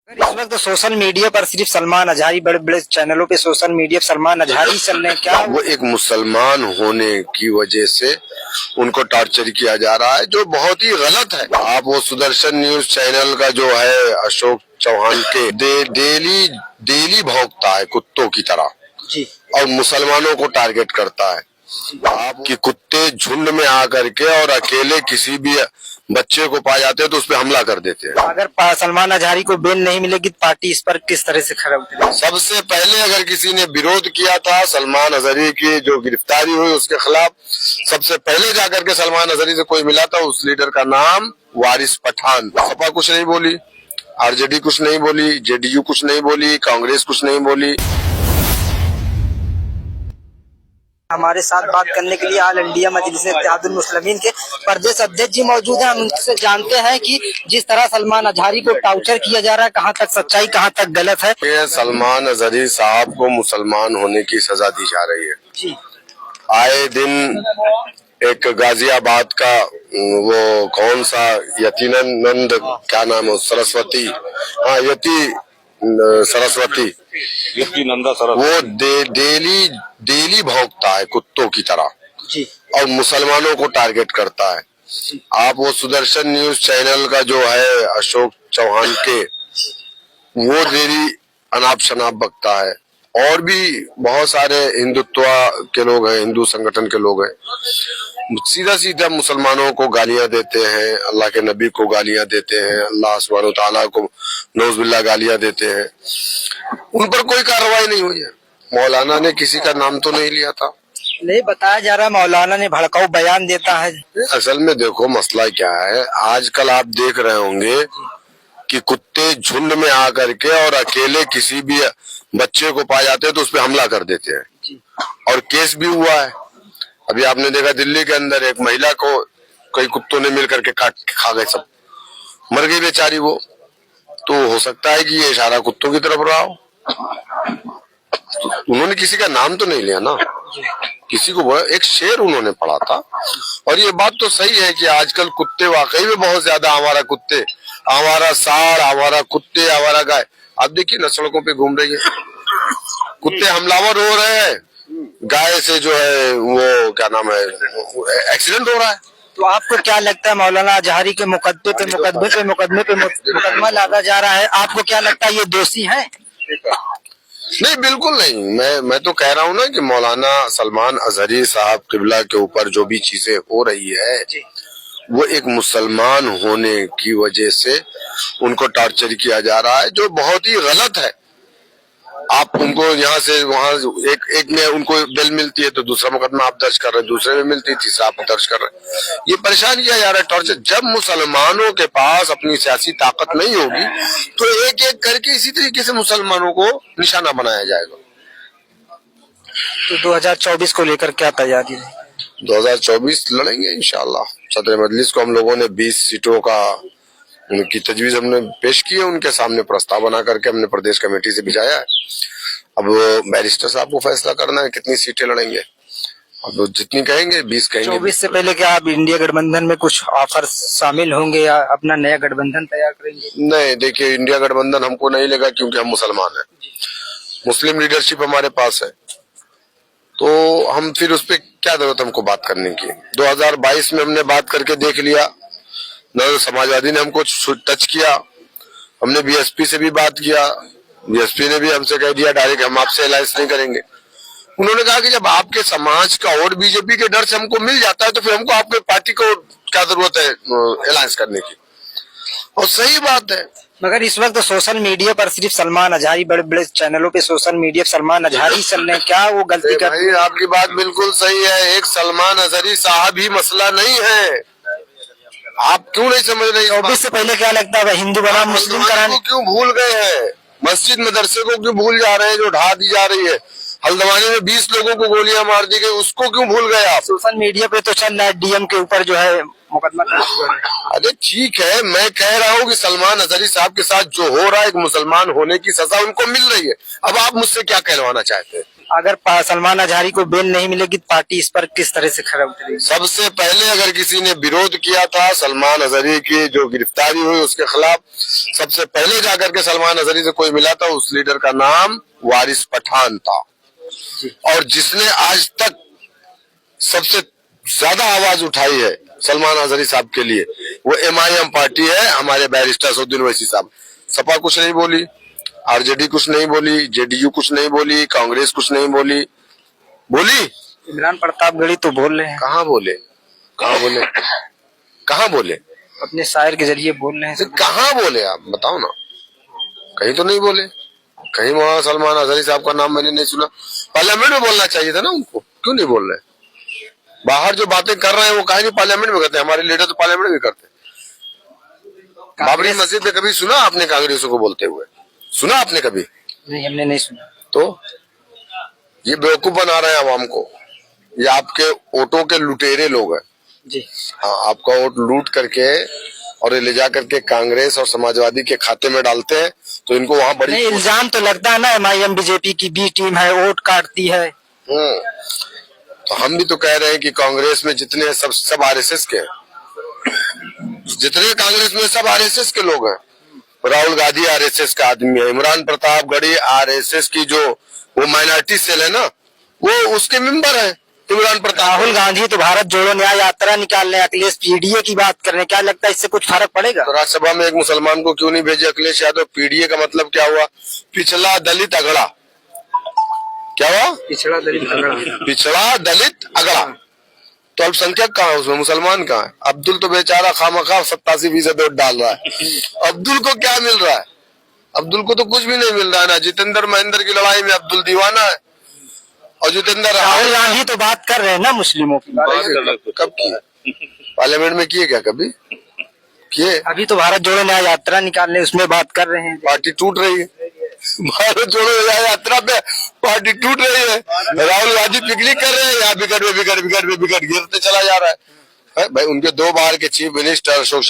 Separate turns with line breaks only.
अगर इस वक्त सोशल मीडिया पर सिर्फ सलमान अजहरी बड़े बड़े चैनलों पे सोशल मीडिया पर सलमान अजहरी चल रहे हैं, क्या
वो एक मुसलमान होने की वजह से उनको टॉर्चर किया जा रहा है, जो बहुत ही गलत है। आप वो सुदर्शन न्यूज चैनल का जो है अशोक चौहान के डेली भौंकता है कुत्तों की तरह
जी
और मुसलमानों को टारगेट करता है। आपके कुत्ते झुंड में आकर के और अकेले किसी भी बच्चे को पा जाते हैं तो उस पर हमला कर देते हैं।
अगर सलमान अजहरी को बेल नहीं मिलेगी तो पार्टी इस पर किस तरह से खड़ा उतरेगी?
सबसे पहले अगर किसी ने विरोध किया था सलमान अजहरी की जो गिरफ्तारी हुई उसके खिलाफ, सबसे पहले जाकर के सलमान अजहरी से कोई मिला था, उस लीडर का नाम वारिस पठान। सपा कुछ नहीं बोली, आरजेडी कुछ नहीं बोली, जेडीयू कुछ नहीं बोली, कांग्रेस कुछ नहीं बोली।
हमारे साथ बात करने के लिए ऑल इंडिया मजलिस इत्तेहादुल मुस्लिमीन के प्रदेश अध्यक्ष जी मौजूद हैं। हम उनसे जानते हैं कि जिस तरह सलमान अजहरी को टॉर्चर किया जा रहा है, कहाँ तक सच्चाई कहाँ तक गलत है।
ये सलमान अजहरी साहब को मुसलमान होने की सजा दी जा रही है
जी
आए दिन। एक गाजियाबाद का वो कौन सा यतीनंद क्या नाम है, सरस्वती, हाँ सरस्वती, वो डेली भौंकता है कुत्तों की तरह
जी
और मुसलमानों को टारगेट करता है। आप वो सुदर्शन न्यूज चैनल का जो है अशोक चौहान के, वो डेली अनाप शनाप बकता है। और भी बहुत सारे हिंदुत्व के लोग हैं, हिंदू संगठन के लोग हैं, सीधा सीधा मुसलमानों को गालियां देते हैं, अल्लाह के नबी को गालियां देते हैं, अल्लाह सुब्हानहू तआला को नौजुबिल्लाह गालियां देते हैं। उन पर कोई कार्रवाई नहीं हुई है। मौलाना ने किसी का नाम तो नहीं लिया था।
नहीं बताया जा रहा है मौलाना ने भड़काऊ बयान देता है।
असल में देखो मसला क्या है, आजकल आप देख रहे होंगे कि कुत्ते झुंड में आकर के और अकेले किसी भी बच्चे को पा जाते हैं तो उस पर हमला कर देते हैं। और केस भी हुआ है। अभी आपने देखा दिल्ली के अंदर एक महिला को कई कुत्तों ने मिल करके काट के खा गए, सब मर गई बेचारी वो। तो हो सकता है कि ये इशारा कुत्तों की तरफ रहा हो। तो उन्होंने किसी का नाम तो नहीं लिया ना, किसी को बोला, एक शेर उन्होंने पढ़ा था। और ये बात तो सही है कि आजकल कुत्ते वाकई में बहुत ज्यादा, हमारा कुत्ते, हमारा साड़, हमारा कुत्ते, हमारा गाय, आप देखिए ना सड़कों पे घूम रही है, कुत्ते हमलावर हो रहे हैं, गाय से जो है वो क्या नाम है एक्सीडेंट हो रहा है।
तो आपको क्या लगता है मौलाना अजहरी के मुकदमे पे मुकदमा लादा जा रहा है, आपको क्या लगता है ये दोषी है?
नहीं, बिल्कुल नहीं। मैं तो कह रहा हूँ ना कि मौलाना सलमान अजहरी साहब किबला के ऊपर जो भी चीजें हो रही है, वो एक मुसलमान होने की वजह से उनको टॉर्चर किया जा रहा है, जो बहुत ही गलत है। आप उनको यहाँ से वहाँ एक में उनको बेल मिलती है तो दूसरा मुकदमा आप दर्ज कर रहे हैं, दूसरे में मिलती है तीसरा आप दर्ज कर रहे हैं। ये परेशान किया जा रहा है, टॉर्चर। जब मुसलमानों के पास अपनी सियासी ताकत नहीं होगी तो एक एक करके इसी तरीके से मुसलमानों को निशाना बनाया जाएगा।
तो 2024 को लेकर क्या तैयारी है?
2024 लड़ेंगे इंशाल्लाह। सदर मजलिस को हम लोगों ने 20 सीटों का उनकी तजवीज हमने पेश की है, उनके सामने प्रस्ताव बना करके हमने प्रदेश कमेटी से भिजाया है। अब बैरिस्टर साहब को फैसला करना है कितनी सीटें लड़ेंगे। अब जितनी कहेंगे 20 कहेंगे।
24 से पहले क्या आप इंडिया गठबंधन में कुछ ऑफर शामिल होंगे या अपना नया गठबंधन तैयार करेंगे?
नहीं, देखिए इंडिया गठबंधन हमको नहीं लगा, क्योंकि हम मुसलमान हैं, मुस्लिम लीडरशिप हमारे पास है, तो हम फिर उस पर क्या जरूरत हमको बात करने की। 2022 में हमने बात करके देख लिया, न समाजवादी ने हमको टच किया, हमने बीएसपी से भी बात किया, बीएसपी ने भी हमसे कह दिया डायरेक्ट हम आपसे अलायंस नहीं करेंगे। उन्होंने कहा कि जब आपके समाज का वोट बीजेपी के डर से हमको मिल जाता है तो फिर हमको आपके पार्टी को क्या जरूरत है अलायंस करने की। और सही बात है।
मगर इस वक्त सोशल मीडिया पर सिर्फ सलमान अजहरी बड़े बड़े चैनलों पे सोशल मीडिया सलमान अजहरी चल रहे हैं, क्या वो गलती कर?
भाई आपकी बात बिल्कुल सही है, एक सलमान अजहरी साहब ही मसला नहीं है। आप क्यों नहीं समझ रहे?
24 से पहले क्या लगता है हिंदू बना मुस्लिम कराने
क्यों भूल गए हैं? मस्जिद मदरसे को क्यों भूल जा रहे हैं जो ढा दी जा रही है? हल्द्वानी में 20 लोगों को गोलियां मार दी गई, उसको क्यों भूल गए आप?
सोशल मीडिया पे तो चल रहा है डीएम के ऊपर जो है मुकदमा।
अरे ठीक है, मैं कह रहा हूँ कि सलमान अजहरी साहब के साथ जो हो रहा है, एक मुसलमान होने की सजा उनको मिल रही है। अब आप मुझसे क्या कहलवाना चाहते हैं?
अगर सलमान अजहरी को बेल नहीं मिलेगी तो पार्टी इस पर किस तरह से खड़ा उतरेगी?
सबसे पहले अगर किसी ने विरोध किया था सलमान अजहरी की जो गिरफ्तारी हुई उसके खिलाफ, सबसे पहले जाकर के सलमान अजहरी से कोई मिला था, उस लीडर का नाम वारिस पठान था। और जिसने आज तक सबसे ज्यादा आवाज उठाई है सलमान अजहरी साहब के लिए, वो MIM पार्टी है, हमारे बैरिस्टर असदुद्दीन ओवैसी साहब। सपा कुछ नहीं बोली, RJD कुछ नहीं बोली, JDU कुछ नहीं बोली, कांग्रेस कुछ नहीं बोली।
इमरान प्रतापगढ़ी तो बोल रहे हैं।
कहाँ बोले? कहाँ बोले? कहाँ बोले?
अपने शायर के जरिए बोल रहे हैं।
कहाँ बोले आप बताओ ना? कहीं तो नहीं बोले। कहीं वहां सलमान अजहरी साहब का नाम मैंने नहीं सुना। पार्लियामेंट में बोलना चाहिए था ना उनको, क्यों नहीं बोल रहे? बाहर जो बातें कर रहे हैं वो काहे नहीं पार्लियामेंट में करते? हमारे लीडर तो पार्लियामेंट में करते। बाबरी मस्जिद में कभी सुना आपने कांग्रेसों को बोलते हुए? सुना आपने कभी?
नहीं, हमने नहीं सुना।
तो ये बेवकूफ बना रहे हैं आवाम को। ये आपके वोटों के लुटेरे लोग हैं
जी।
हाँ, आपका वोट लूट करके और ये ले जा करके कांग्रेस और समाजवादी के खाते में डालते हैं, तो इनको वहाँ बड़ी
इल्जाम तो लगता है ना MIM BJP की बी टीम है, वोट काटती है।
तो हम भी तो कह रहे हैं कि कांग्रेस में जितने हैं सब RSS के हैं। जितने कांग्रेस में सब RSS के लोग हैं। राहुल गांधी RSS का आदमी है, इमरान प्रतापगढ़ी RSS की जो वो माइनॉरिटी सेल है ना, वो उसके मेंबर है इमरान प्रताप।
राहुल गांधी तो भारत जोड़ो न्याय यात्रा निकाल रहे हैं, अखिलेश PDA की बात कर रहे हैं। क्या लगता है इससे कुछ फर्क पड़ेगा?
तो राज्यसभा में एक मुसलमान को क्यों नहीं भेजे अखिलेश यादव? PDA का मतलब क्या हुआ? पिछला दलित अगड़ा। क्या हुआ?
पिछड़ा दलित अगड़ा।
पिछड़ा दलित अगड़ा। तो अल्पसंख्यक कहाँ है उसमें? मुसलमान कहाँ है? अब्दुल तो बेचारा खामखा 87% वोट डाल रहा है। अब्दुल को क्या मिल रहा है? अब्दुल को तो कुछ भी नहीं मिल रहा है ना। जितेंद्र महेंद्र की लड़ाई में अब्दुल दीवाना है और जितेंद्र
राहुल गांधी तो बात कर रहे हैं ना मुस्लिमों की।
कब किए? पार्लियामेंट में किए क्या कभी? किए?
अभी तो भारत जोड़ो न्याय यात्रा निकाल रहे हैं, उसमें बात कर रहे हैं।
पार्टी टूट रही है। भारत जोड़ो न्याय यात्रा पे पार्टी टूट रही है। राहुल गांधी पिकनिक कर रहे हैं, यहाँ बिगड़ गिरते चला जा रहा है। भाई उनके 2 बार के चीफ मिनिस्टर अशोक